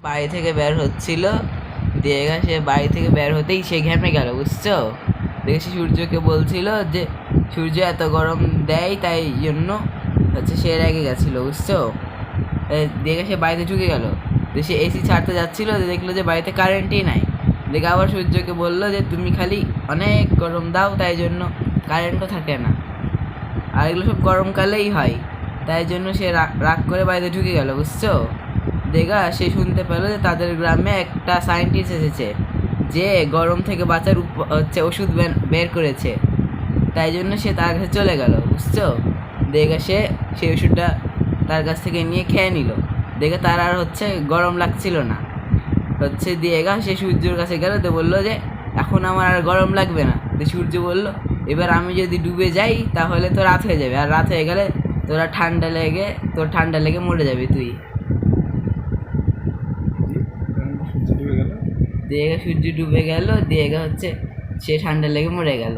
বাড়ি থেকে বের হচ্ছিল, দিয়ে সে বাড়ি থেকে বের হতেই সে ঘেমে গেল, বুঝছো? দেখে সে সূর্যকে বলছিল যে সূর্য এত গরম দেয়, তাই জন্য হচ্ছে সে রেগে গেছিলো, বুঝছো? দেখে সে বাড়িতে ঢুকে গেল। সে এসি ছাড়তে যাচ্ছিল, দেখলো যে বাড়িতে কারেন্টই নাই। দেখে আবার সূর্যকে বললো যে তুমি খালি অনেক গরম দাও, তাই জন্য কারেন্টও থাকে না, আর এগুলো সব গরমকালেই হয়, তাই জন্য সে রাগ করে বাড়িতে ঢুকে গেল, বুঝছো? দেখা সে শুনতে পেলো যে তাদের গ্রামে একটা সায়েন্টিস্ট এসেছে যে গরম থেকে বাঁচার হচ্ছে ওষুধ বের করেছে, তাই জন্য সে তার কাছে চলে গেল, বুঝছো? দেখা সে সেই ওষুধটা তার কাছ থেকে নিয়ে খেয়ে নিল। দেখে তার আর হচ্ছে গরম লাগছিল না, হচ্ছে দিয়ে সে সূর্যের কাছে গেল, তো বললো যে এখন আমার আর গরম লাগবে না। তো সূর্য বলল এবার আমি যদি ডুবে যাই তাহলে তো রাত হয়ে যাবে, আর রাত হয়ে গেলে তোর ঠান্ডা লেগে মরে যাবে তুই। দিয়ে সূর্য ডুবে গেল, দিয়ে হচ্ছে সে ঠান্ডা লেগে মরে গেল।